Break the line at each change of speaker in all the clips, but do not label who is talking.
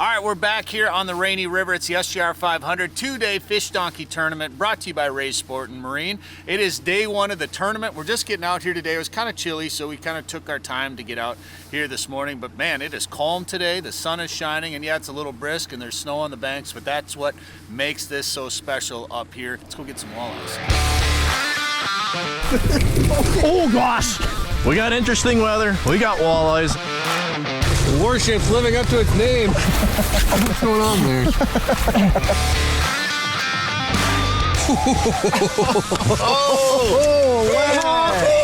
All right, we're back here on the Rainy River. It's the SJR500 two-day fish donkey tournament brought to you by Ray Sport and Marine. It is day one of the tournament. We're just getting out here today. It was kind of chilly, so we kind of took our time to get out here this morning. But man, it is calm today. The sun is shining, and yeah, it's a little brisk, and there's snow on the banks, but that's what makes this so special up here. Let's go get some walleyes.
Oh gosh! We got interesting weather. We got walleyes.
The warship's living up to its name. What's going on there?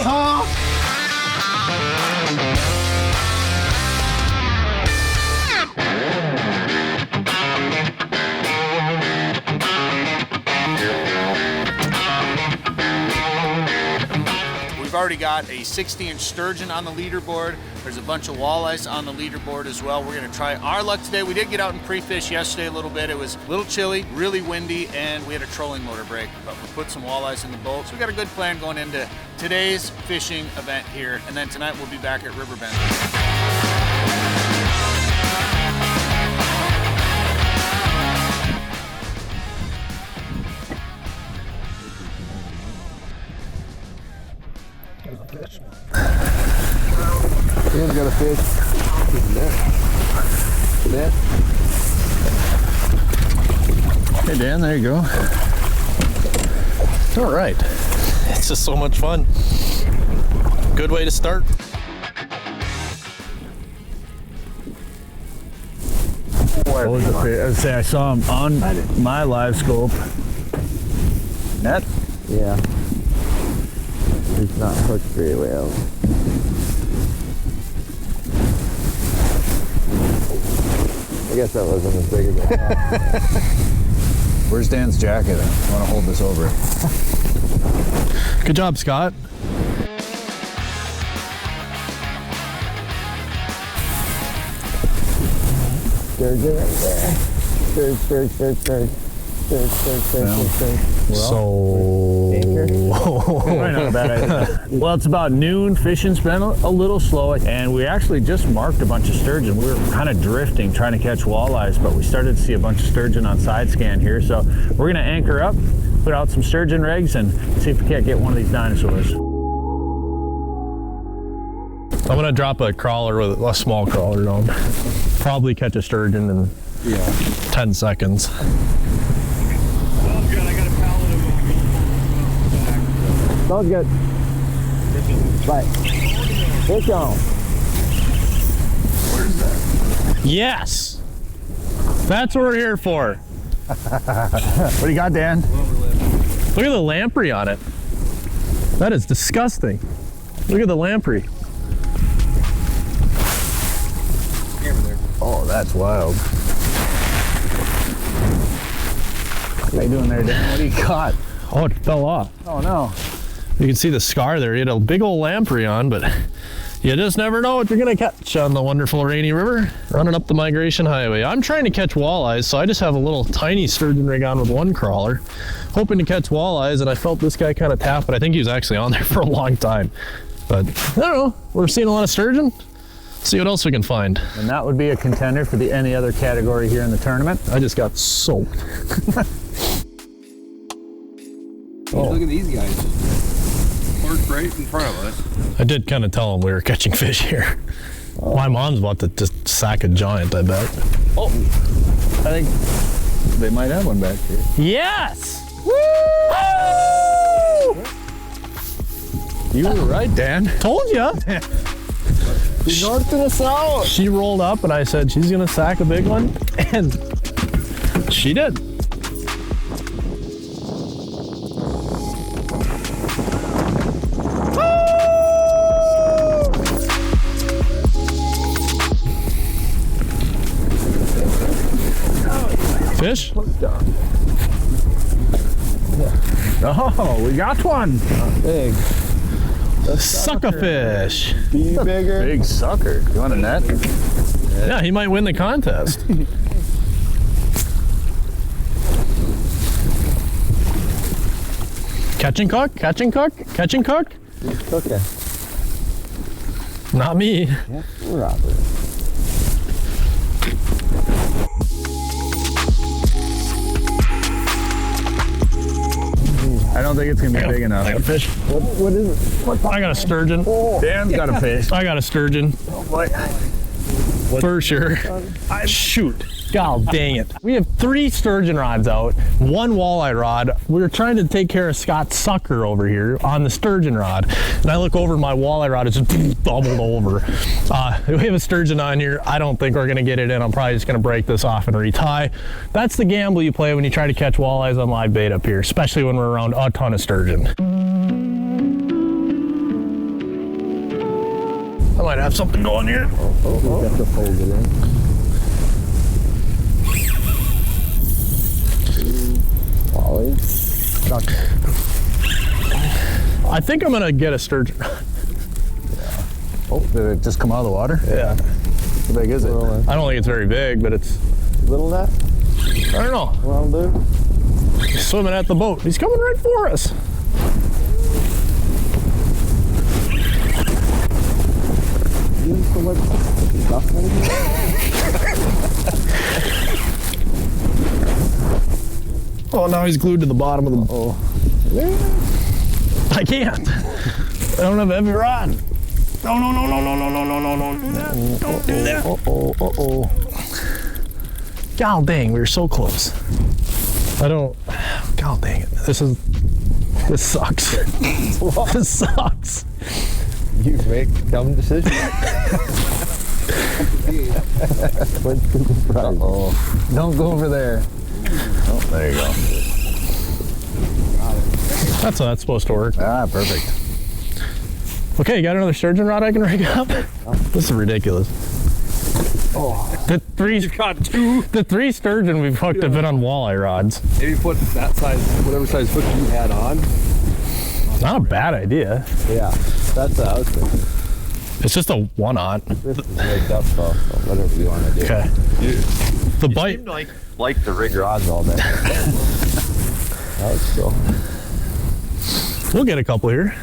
Wow!
We've already got a 60-inch sturgeon on the leaderboard. There's a bunch of walleyes on the leaderboard as well. We're gonna try our luck today. We did get out and pre-fish yesterday a little bit. It was a little chilly, really windy, and we had a trolling motor break, but we put some walleyes in the boat. So we got a good plan going into today's fishing event here. And then tonight we'll be back at Riverbend.
Dan's got a fish. Net.
Hey Dan, there you go. All right. It's just so much fun. Good way to start.
What was the fish? I would say I saw him on my live scope. Net?
Yeah. He's not hooked very well. I guess that wasn't as big as I thought.
Where's Dan's jacket? I want to hold this over.
Good job, Scott.
Sturgeon right there. Sturge.
Probably not a bad idea. Well, it's about noon. Fishing's been a little slow, and we actually just marked a bunch of sturgeon. We were kind of drifting, trying to catch walleyes, but we started to see a bunch of sturgeon on side scan here. So we're gonna anchor up, put out some sturgeon rigs, and see if we can't get one of these dinosaurs.
I'm gonna drop a crawler with a small crawler on. Probably catch a sturgeon in 10 seconds.
Sounds good. Bye. Fish on.
Where's that? Yes! That's what we're here for.
What do you got, Dan?
Look at the lamprey on it. That is disgusting. Look at the lamprey.
Oh, that's wild. What are you doing there, Dan? What do you got?
Oh, it fell off.
Oh, no.
You can see the scar there. He had a big old lamprey on, but you just never know what you're gonna catch on the wonderful Rainy River, running up the migration highway. I'm trying to catch walleyes, so I just have a little tiny sturgeon rig on with one crawler, hoping to catch walleyes, and I felt this guy kind of tap, but I think he was actually on there for a long time. But I don't know, we're seeing a lot of sturgeon. See what else we can find.
And that would be a contender for the any other category here in the tournament.
I just got soaked.
Look at these guys. Right in front of us.
I did kind of tell him we were catching fish here. Oh. My mom's about to just sack a giant, I bet.
Oh, I think they might have one back here.
Yes! Woo!
You were right, Dan.
Told ya.
The north and the south.
She rolled up and I said she's gonna sack a big one, and she did. Fish?
Oh, we got one.
Big.
Sucker fish.
Be bigger.
Big sucker. You want a net?
Yeah, he might win the contest. Catch and cook? Catch and cook? Catch and cook?
Who's cooking?
Not me.
Yeah, Robert.
don't think it's gonna be big enough.
I got a fish.
What is it?
I got a sturgeon.
Dan's got a fish.
I got a sturgeon. For sure. Shoot. God dang it. We have 3 sturgeon rods out, 1 walleye rod. We're trying to take care of Scott's sucker over here on the sturgeon rod. And I look over, my walleye rod is just doubled over. We have a sturgeon on here. I don't think we're gonna get it in. I'm probably just gonna break this off and retie. That's the gamble you play when you try to catch walleyes on live bait up here, especially when we're around a ton of sturgeon. I might have something going here.
Got to fold it in.
I think I'm gonna get a sturgeon.
Yeah. Oh, did it just come out of the water?
Yeah.
How big is it?
I don't think it's very big, but it's...
Little net?
I don't know.
Well, dude.
He's swimming at the boat. He's coming right for us. Oh, now he's glued to the bottom of the...
Oh.
I can't. I don't have a heavy rod. No, no, no, no, no, no, no, no, no, don't do that. Don't do that.
Uh-oh.
God dang, we were so close. I don't... God dang it. This sucks. This sucks.
You make dumb decisions. Uh-oh. Don't go over there. Oh, there you go.
That's how that's supposed to work.
Ah, perfect.
Okay, you got another sturgeon rod I can rig up? This is ridiculous.
Oh.
You've got 2.
The 3 sturgeon we've hooked have been on walleye rods.
Maybe put that size, whatever size hook you had on.
Not a bad idea.
Yeah, that's what I was thinking.
It's just a 1-aught.
This is rigged up, so whatever you want to do.
Okay. The bite.
Seemed
Like to rig rods all day. That's cool.
We'll get a couple here.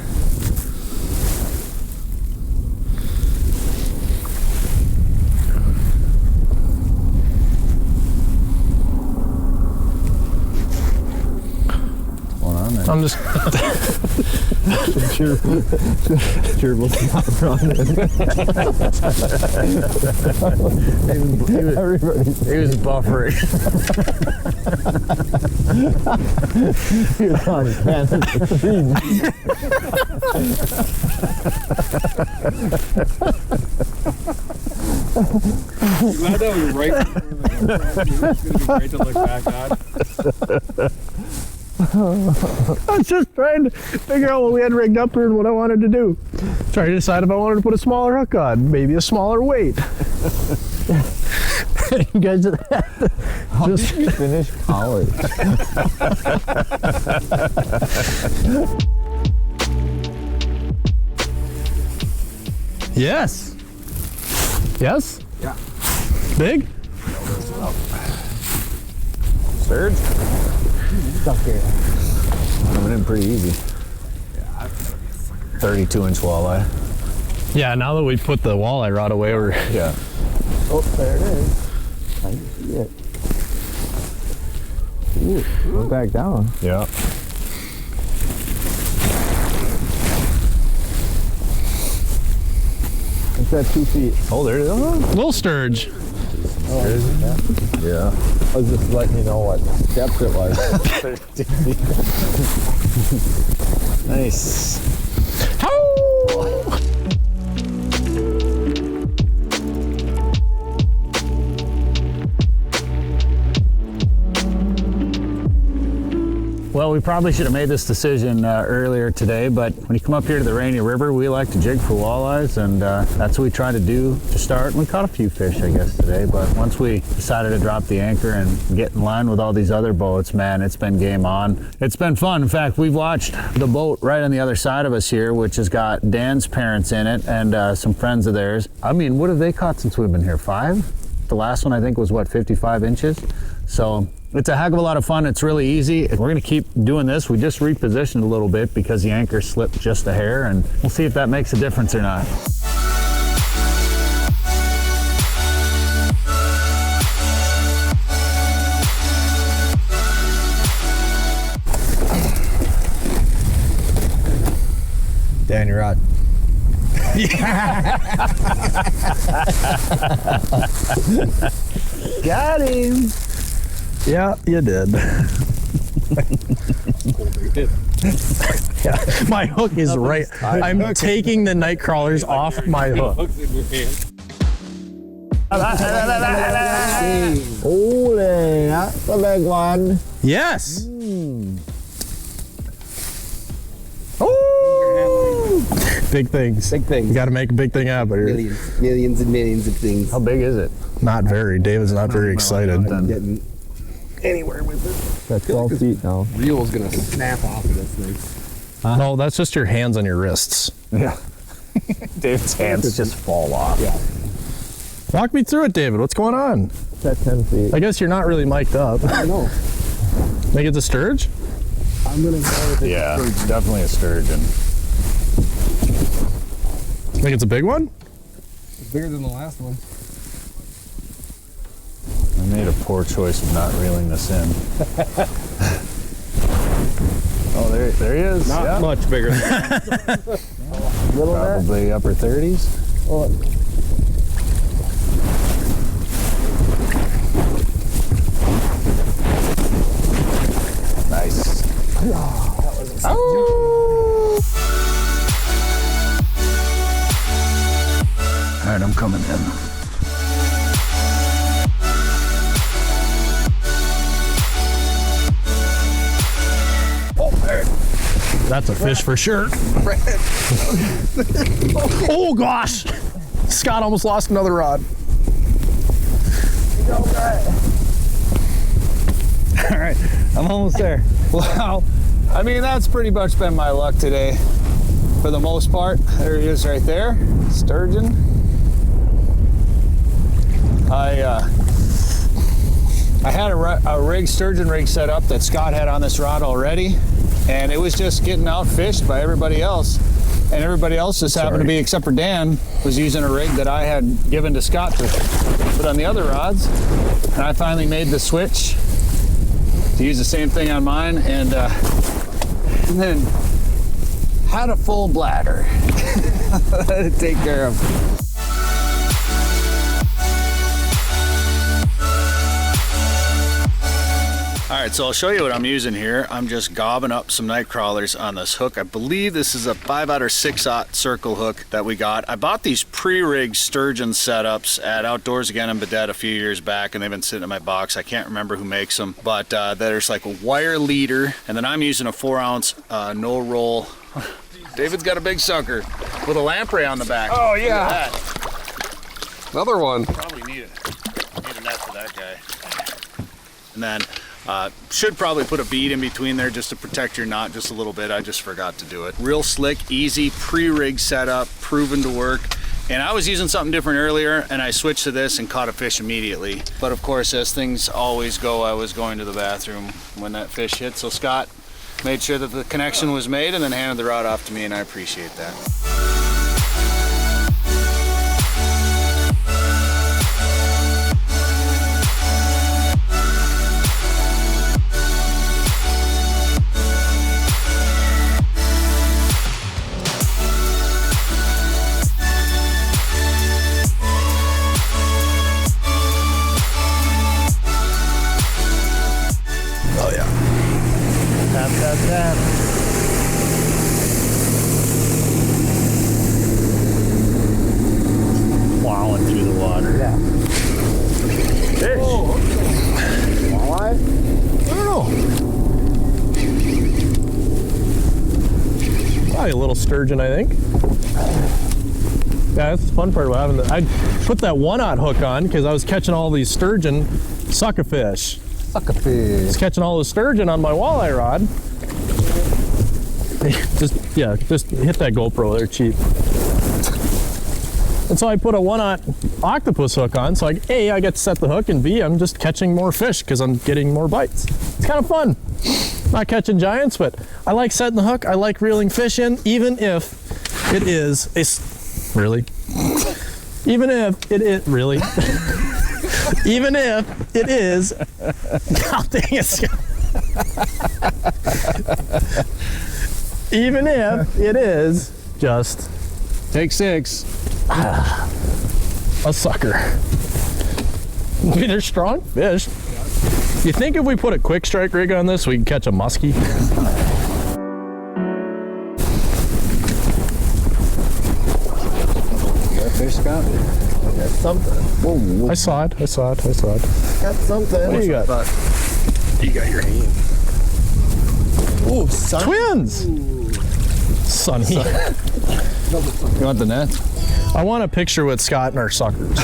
What's going on there?
I'm just...
Gerbils not running. He was buffering. He was on
Glad that was right. It's gonna be great to look back on.
I was just trying to figure out what we had rigged up here and what I wanted to do. Trying to decide if I wanted to put a smaller hook on, maybe a smaller weight. You guys just
finish college.
Yes. Yes?
Yeah.
Big?
Sturge? Stuck here. Coming in pretty easy.
Yeah,
32-inch walleye.
Yeah, now that we put the walleye rod away, we're...
Yeah.
Oh, there it is. I see it. Ooh, go back down.
Yeah.
It's at 2 feet.
Oh, there it is.
Little sturge.
Oh,
Yeah.
I was just letting you know what depth it was.
Nice. Well, we probably should have made this decision earlier today, but when you come up here to the Rainy River, we like to jig for walleyes, and that's what we try to do to start. We caught a few fish, I guess, today, but once we decided to drop the anchor and get in line with all these other boats, man, it's been game on. It's been fun. In fact, we've watched the boat right on the other side of us here, which has got Dan's parents in it and some friends of theirs. I mean, what have they caught since we've been here? 5? The last one, I think, was, what, 55 inches? So it's a heck of a lot of fun. It's really easy. We're gonna keep doing this. We just repositioned a little bit because the anchor slipped just a hair, and we'll see if that makes a difference or not.
Got him.
Yeah, you did. Yeah, my hook is right. I'm taking the night crawlers off my hook.
Hooks in your hand.
Holy, that's a big one.
Yes. Ooh. Big things.
Big things.
You got to make a big thing happen here.
Millions and millions of things.
How big is it?
Not very. David's not very excited.
I'm getting anywhere with it. That's 12 feet now.
Reel's gonna snap off of this thing.
No, that's just your hands on your wrists.
Yeah. David's hands just fall off.
Yeah.
Walk me through it, David. What's going on?
It's at 10 feet.
I guess you're not really mic'd up.
I know.
Think it's a sturge?
I'm gonna go with it.
Yeah, definitely a sturgeon.
Think it's a big one?
It's bigger than the last one.
I made a poor choice of not reeling this in. Oh, there he is.
Not much bigger than
Little bit.
Probably upper 30s.
Oh,
Nice. All right, I'm coming in.
That's a fish for sure. Oh gosh! Scott almost lost another rod.
All right, I'm almost there. Wow. I mean, that's pretty much been my luck today. For the most part, there he is right there, sturgeon. I had a sturgeon rig set up that Scott had on this rod already, and it was just getting outfished by everybody else. And everybody else just happened to be, except for Dan, was using a rig that I had given to Scott to put on the other rods. And I finally made the switch to use the same thing on mine, and then had a full bladder to take care of.
All right, so I'll show you what I'm using here. I'm just gobbing up some night crawlers on this hook. I believe this is a 5/0 or 6/0 circle hook that we got. I bought these pre-rigged sturgeon setups at Outdoors Again in Badet a few years back, and they've been sitting in my box. I can't remember who makes them, but there's like a wire leader, and then I'm using a 4-ounce no roll. David's got a big sucker with a lamprey on the back.
Oh,
Look
yeah.
at that.
Another one.
Probably need a net for that guy. And then should probably put a bead in between there just to protect your knot just a little bit. I just forgot to do it. Real slick, easy, pre-rig setup, proven to work. And I was using something different earlier, and I switched to this and caught a fish immediately. But of course, as things always go, I was going to the bathroom when that fish hit. So Scott made sure that the connection was made and then handed the rod off to me, and I appreciate that.
Tap, tap, tap. Plowing through the water.
yeah.
Fish.
Oh, okay. Walleye?
I don't know. Probably a little sturgeon, I think. Yeah, that's the fun part about having I put that 1/0 hook on because I was catching all these sturgeon sucker-fish.
Sucker-fish.
Just catching all the sturgeon on my walleye rod. Just hit that GoPro there, cheap. And so I put a 1/0 octopus hook on, so A, I get to set the hook, and B, I'm just catching more fish because I'm getting more bites. It's kind of fun. Not catching giants, but I like setting the hook. I like reeling fish in, even if it is really? Even if it is, really? Even if it is, God dang it. Even if it is just
Take 6.
A sucker. They're strong fish. You think if we put a quick strike rig on this, we can catch a muskie?
You got a fish, Scott? I got something. Whoa.
I saw it.
Got something.
What do you got?
You got your hand.
Ooh, son.
Twins! Sonny.
You want the net?
I want a picture with Scott and our suckers.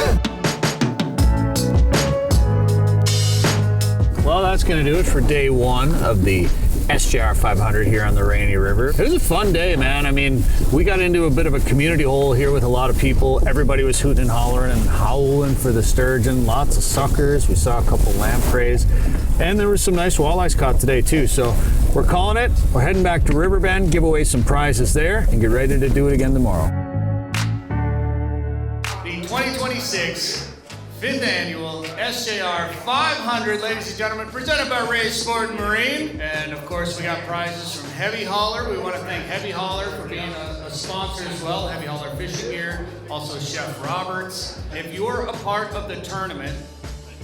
Well, that's going to do it for day 1 of the SJR500 here on the Rainy River. It was a fun day, man. I mean, we got into a bit of a community hole here with a lot of people. Everybody was hooting and hollering and howling for the sturgeon. Lots of suckers. We saw a couple lampreys. And there was some nice walleyes caught today, too. So we're calling it. We're heading back to Riverbend, give away some prizes there, and get ready to do it again tomorrow.
The 2026 5th Annual SJR500, ladies and gentlemen, presented by Ray's Sport and Marine. And of course, we got prizes from Heavy Hauler. We want to thank Heavy Hauler for being a sponsor as well. Heavy Hauler Fishing here, also Chef Roberts. If you're a part of the tournament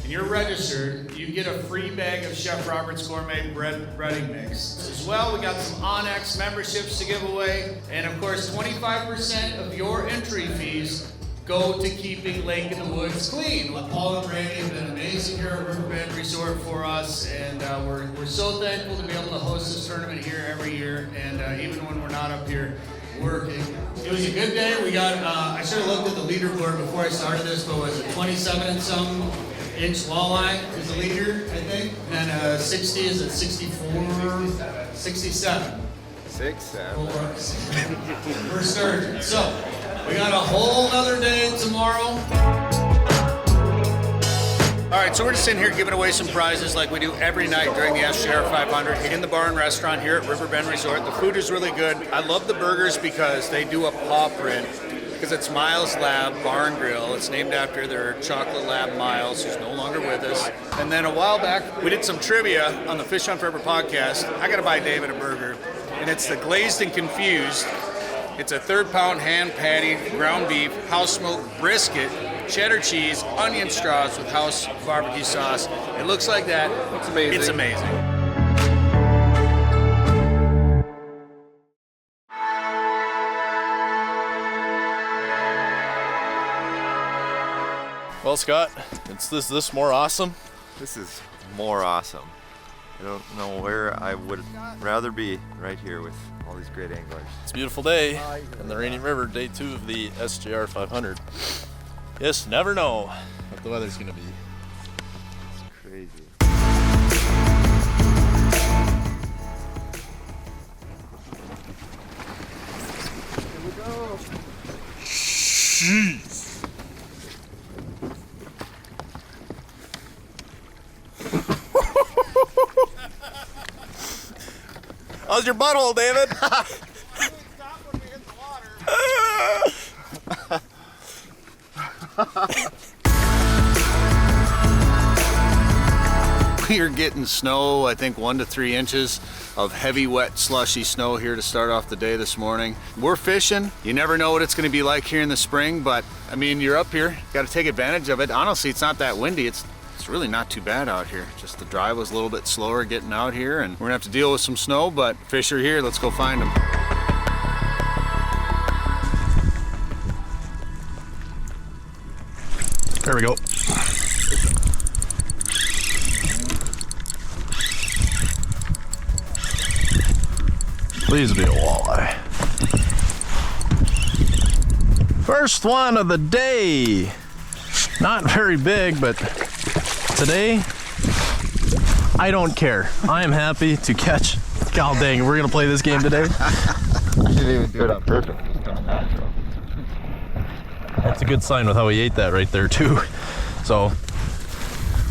and you're registered, you get a free bag of Chef Roberts Gourmet breading mix. As well, we got some Onyx memberships to give away. And of course, 25% of your entry fees go to keeping Lake in the Woods clean. Well, Paul and Randy have been amazing here at Riverbend Resort for us, and we're so thankful to be able to host this tournament here every year, and even when we're not up here working. It was a good day. We got, I should have looked at the leaderboard before I started this, but was it 27 and some inch walleye is the leader, I think, and then 60 is at 64, 67.
6, 7.
For sturgeon. So, we got a whole other day tomorrow. All right, so we're just sitting here giving away some prizes like we do every night during the SJR500 in the bar and restaurant here at Riverbend Resort. The food is really good. I love the burgers because they do a paw print, because it's Miles Lab Bar and Grill. It's named after their chocolate lab Miles, who's no longer with us. And then a while back, we did some trivia on the Fish on Forever podcast. I gotta buy David a burger, and it's the Glazed and Confused. It's a 3rd-pound hand patty, ground beef, house smoked brisket, cheddar cheese, onion straws with house barbecue sauce. It looks like that.
It's amazing.
It's amazing.
Well, Scott, is this more awesome?
This is more awesome. I don't know where I would rather be right here with all these great anglers.
It's a beautiful day in the Rainy River, day 2 of the SJR 500. Just never know what the weather's gonna be.
It's crazy. Here we go.
Jeez. How's your butthole, David?
We are getting snow, I think 1 to 3 inches of heavy, wet, slushy snow here to start off the day this morning. We're fishing. You never know what it's going to be like here in the spring, but I mean, you're up here, got to take advantage of it. Honestly, it's not that windy. It's really not too bad out here. Just the drive was a little bit slower getting out here, and we're gonna have to deal with some snow, but fish are here. Let's go find them.
There we go. Please be a walleye. First one of the day. Not very big, but today, I don't care. I am happy to catch. God dang, we're gonna play this game today.
I didn't even do it on purpose. It's not natural.
That's a good sign with how he ate that right there too. So,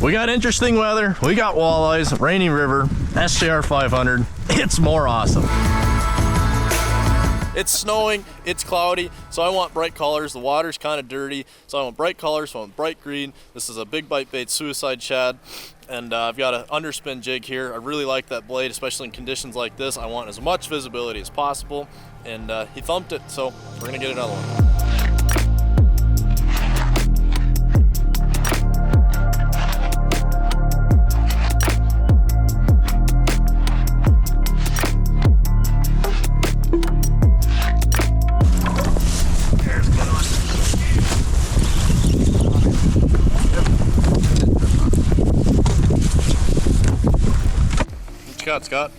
we got interesting weather. We got walleyes, Rainy River, SJR 500. It's more awesome. It's snowing, it's cloudy, so I want bright colors. The water's kind of dirty, so I want bright colors, so I want bright green. This is a big bite bait suicide shad, and I've got an underspin jig here. I really like that blade, especially in conditions like this. I want as much visibility as possible, and he thumped it, so we're gonna get another one. Scott?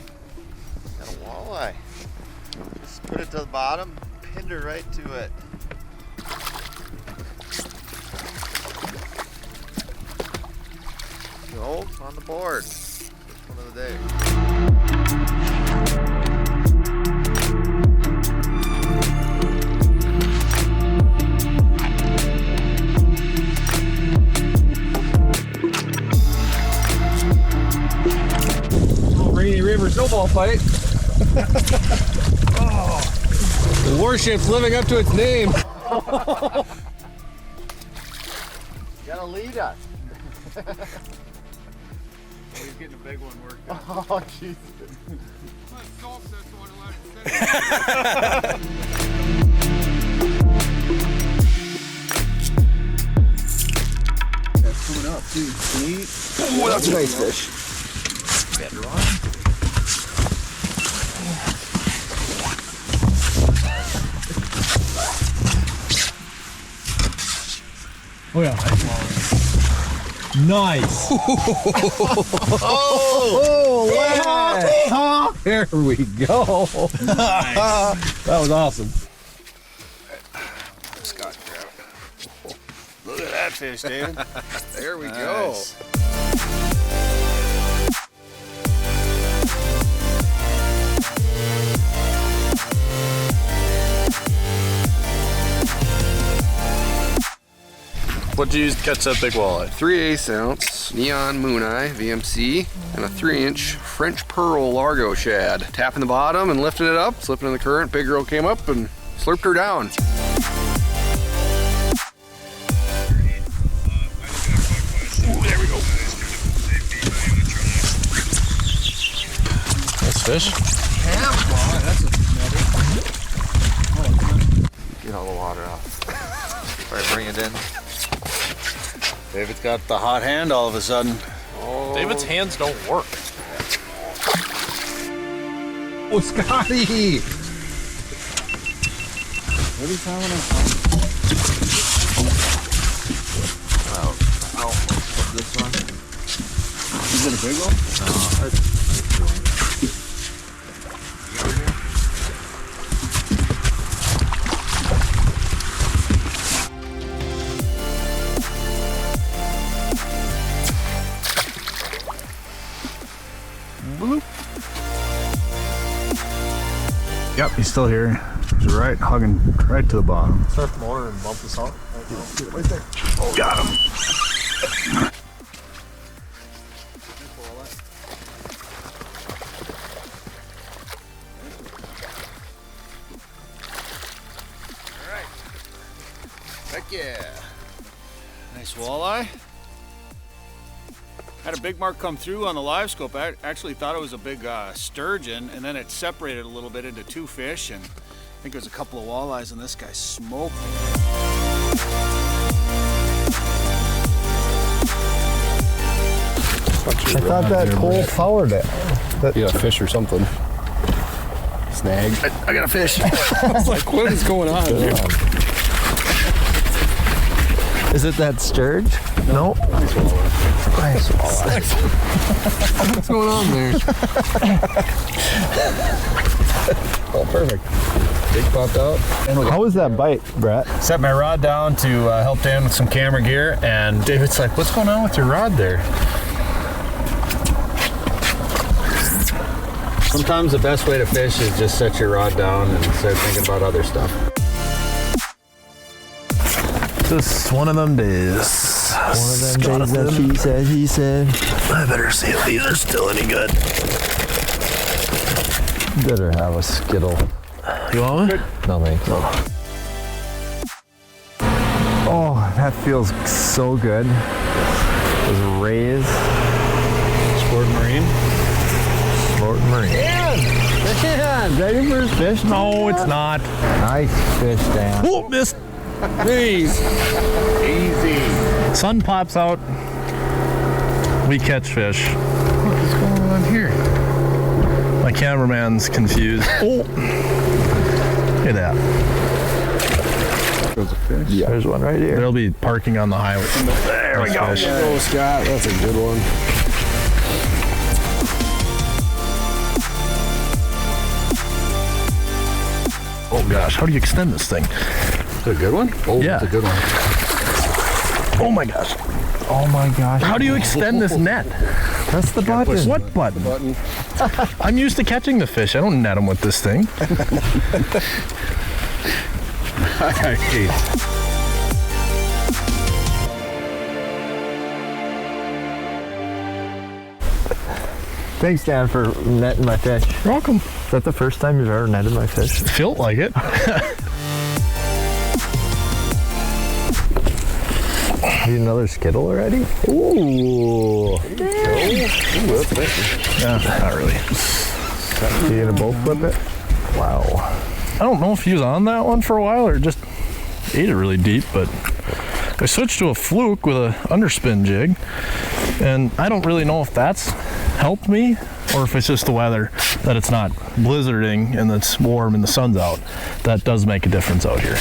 Got a walleye. Just put it to the bottom, pinned her right to it. Go on the board. First one of the day.
Rainy River snowball fight. Oh, the warship's living up to its name.
Gotta lead us.
He's getting a big one worked out.
Oh, Jesus.
That's coming up too. Sweet.
Oh, that's a nice fish.
Better on.
Oh yeah. Nice.
Oh, wow.
There we go. Nice. That was awesome.
Scott, grab it. Look at that fish, David.
There we go.
What'd you use to catch that big walleye?
3/8 ounce neon moon eye VMC and a 3-inch French pearl Largo shad. Tapping the bottom and lifting it up, slipping in the current. Big girl came up and slurped her down.
Ooh, there we go. Nice fish.
Get all the water off. All right, bring it in.
David's got the hot hand all of a sudden.
Oh.
David's hands don't work.
Oh, Scotty! What is having a...
I'll put this one.
Is it a big one?
No, it's a nice one.
Yep, he's still here. He's right, hugging right to the bottom.
Start the motor and bump this out.
Right there. Oh, got him.
Heck yeah. Nice walleye. Had a big mark come through on the live scope. I actually thought it was a big sturgeon, and then it separated a little bit into two fish, and I think it was a couple of walleyes, and this guy smoked it.
I thought that pole powered it.
Yeah, fish or something. Snag.
I got a fish.
I was like, what is going on?
Is it that sturge?
Nope.
Nice walleye.
What's going on there? Oh, perfect. Big popped out.
How was that bite, Brett?
Set my rod down to help Dan with some camera gear, and David's like, what's going on with your rod there? Sometimes the best way to fish is just set your rod down and start thinking about other stuff.
Just one of them days.
One of them days that she said, he said.
I better see if these are still any good.
Better have a skittle.
You want one?
No thanks. Oh, that feels so good. Those rays.
Sport Marine.
Sport Marine. Dan, ready for his fish?
No, it's not.
Nice fish, Dan.
Oh, missed.
Please. Easy.
Sun pops out. We catch fish. What is going on here? My cameraman's confused. Oh! Look at that.
There's a fish.
Yeah. There's one right here.
They'll be parking on the highway. There we go.
Oh, Scott, that's a good one.
Oh gosh, how do you extend this thing?
Is it a good one? Oh,
Yeah.
it's a good one.
Oh my gosh.
Oh my gosh.
How do you extend this net?
Press the button.
What button?
Button.
I'm used to catching the fish. I don't net them with this thing.
Thanks, Dan, for netting my fish.
You're welcome.
Is that the first time you've ever netted my fish?
Felt like it.
Need another skittle already? Ooh.
Yeah, not really.
You gonna both flip it? Wow.
I don't know if he was on that one for a while or just ate it really deep, but I switched to a fluke with a underspin jig, and I don't really know if that's helped me or if it's just the weather, that it's not blizzarding and it's warm and the sun's out. That does make a difference out here.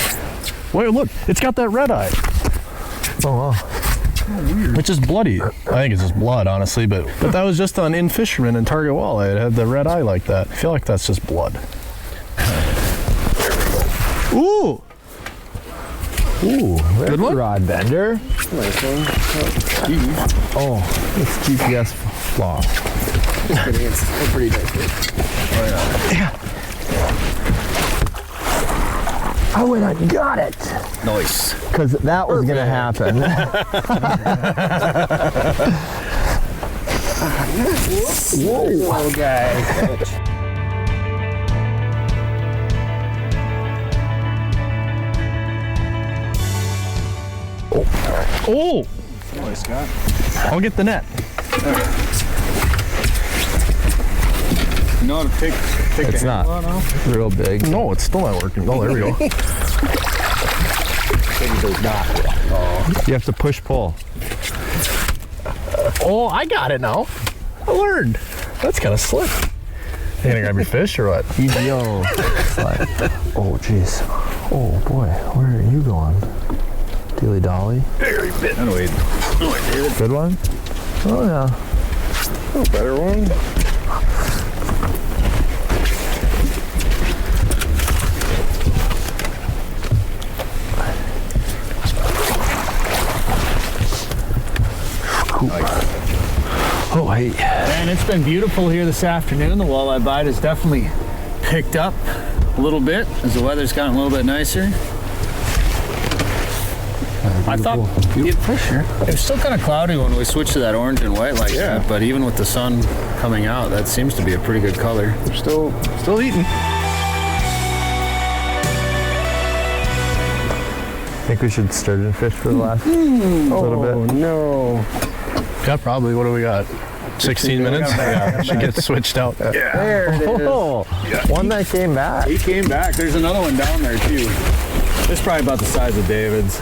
Wait, look, it's got that red eye.
Oh, wow.
Which is bloody. I think it's just blood, honestly, but that was just on In Fisherman and Target Walleye. It had the red eye like that. I feel like that's just blood. Ooh!
Ooh,
Good one?
rod bender.
Nice one.
Oh, it's GPS flaw.
Pretty nice.
I went and got it.
Nice.
Because that was going to happen.
Whoa, guys.
Oh!
Nice, Scott.
I'll get the net.
You know how to take
It's
the
not
handle out now?
real big.
No, it's still not working. Oh, there we go.
You have to push pull.
Oh, I got it now. I learned. That's kind of slick. You gonna grab your fish or what?
Yo. Oh, jeez. Oh, boy. Where are you going? Dilly dolly.
Anyway,
Good one? Oh, yeah.
a better one.
Oh, hey.
And it's been beautiful here this afternoon. The walleye bite has definitely picked up a little bit as the weather's gotten a little bit nicer. I thought it was still kind of cloudy when we switched to that orange and white like that, but even with the sun coming out, that seems to be a pretty good color.
We're still eating.
Think we should sturgeon fish for the last little bit?
No.
Got probably, what do we got? 16 minutes? Yeah, should get switched out.
There it is.
Oh, one that came back.
He came back. There's another one down there too. It's probably about the size of David's.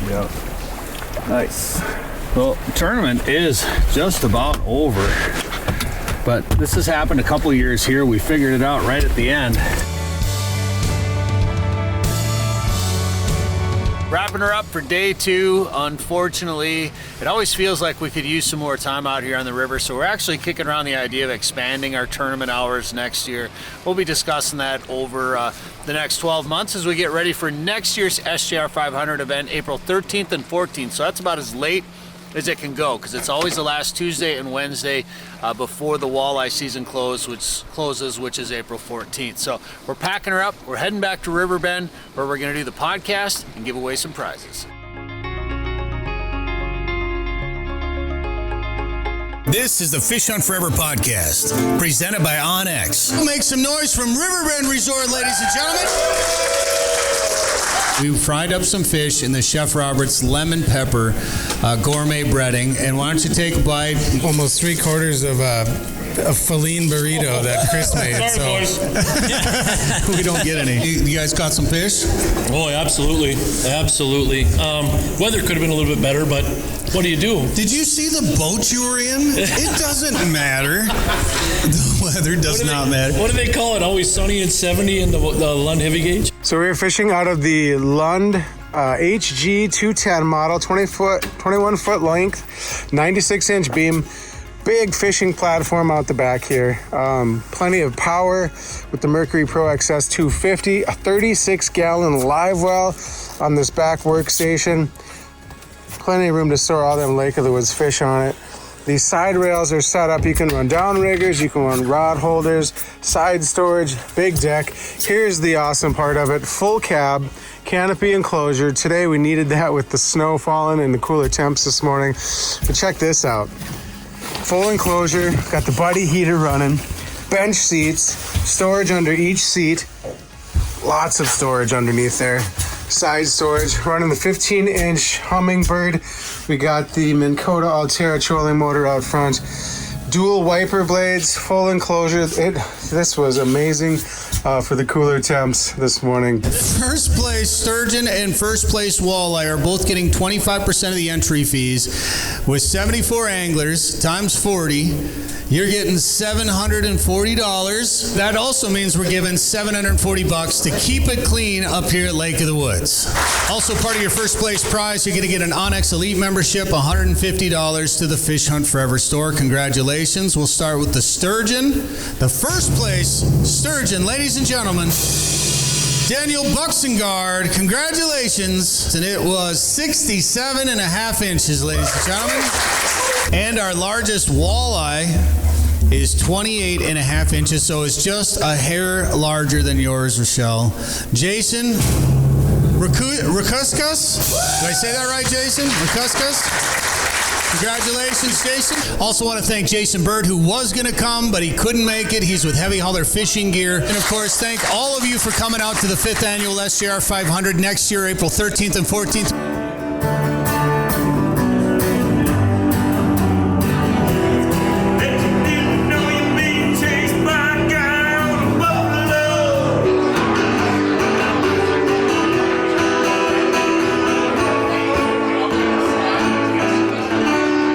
Yep. Nice.
Well, the tournament is just about over, but this has happened a couple years here. We figured it out right at the end.
Wrapping her up for day 2. Unfortunately, it always feels like we could use some more time out here on the river, so we're actually kicking around the idea of expanding our tournament hours next year. We'll be discussing that over the next 12 months as we get ready for next year's SJR500 event, April 13th and 14th. So that's about as late as it can go, because it's always the last Tuesday and Wednesday before the walleye season closes, which is April 14th. So we're packing her up. We're heading back to Riverbend, where we're going to do the podcast and give away some prizes.
This is the Fish Hunt Forever podcast, presented by OnX. We'll make some noise from Riverbend Resort, ladies and gentlemen. We fried up some fish in the Chef Robert's lemon pepper gourmet breading. And why don't you take a bite?
Almost 3/4 of a Feline burrito that Chris made.
Sorry, boys. We don't get any. You guys caught some fish?
Oh, absolutely. Absolutely. Weather could have been a little bit better, but what do you do?
Did you see the boat you were in? It doesn't matter. The weather does not matter.
What do they call it? Always sunny and 70 in the Lund heavy gauge?
So we were fishing out of the Lund HG 210 model, 21 foot length, 96-inch beam. Big fishing platform out the back here. Plenty of power with the Mercury Pro XS 250, a 36-gallon live well on this back workstation. Plenty of room to store all them Lake of the Woods fish on it. These side rails are set up. You can run downriggers, you can run rod holders, side storage, big deck. Here's the awesome part of it. Full cab, canopy enclosure. Today we needed that with the snow falling and the cooler temps this morning. But check this out. Full enclosure, got the buddy heater running, bench seats, storage under each seat, lots of storage underneath there, side storage, running the 15-inch Hummingbird. We got the Minn Kota Altera trolling motor out front, dual wiper blades, full enclosure. This was amazing for the cooler temps this morning.
First place Sturgeon and first place Walleye are both getting 25% of the entry fees. With 74 anglers times 40, you're getting $740. That also means we're giving $740 to keep it clean up here at Lake of the Woods. Also part of your first place prize, you're going to get an OnX Elite membership, $150 to the Fish Hunt Forever store. Congratulations. We'll start with the Sturgeon. The first place Sturgeon, ladies and gentlemen, Daniel Buxengard, congratulations. And it was 67.5 inches, ladies and gentlemen. And our largest walleye is 28.5 inches, so it's just a hair larger than yours, Rochelle. Jason Rakuskas? Did I say that right, Jason? Rakuskas? Congratulations, Jason. Also want to thank Jason Bird, who was going to come, but he couldn't make it. He's with Heavy Hauler Fishing Gear. And, of course, thank all of you for coming out to the 5th Annual SJR500 next year, April 13th and 14th.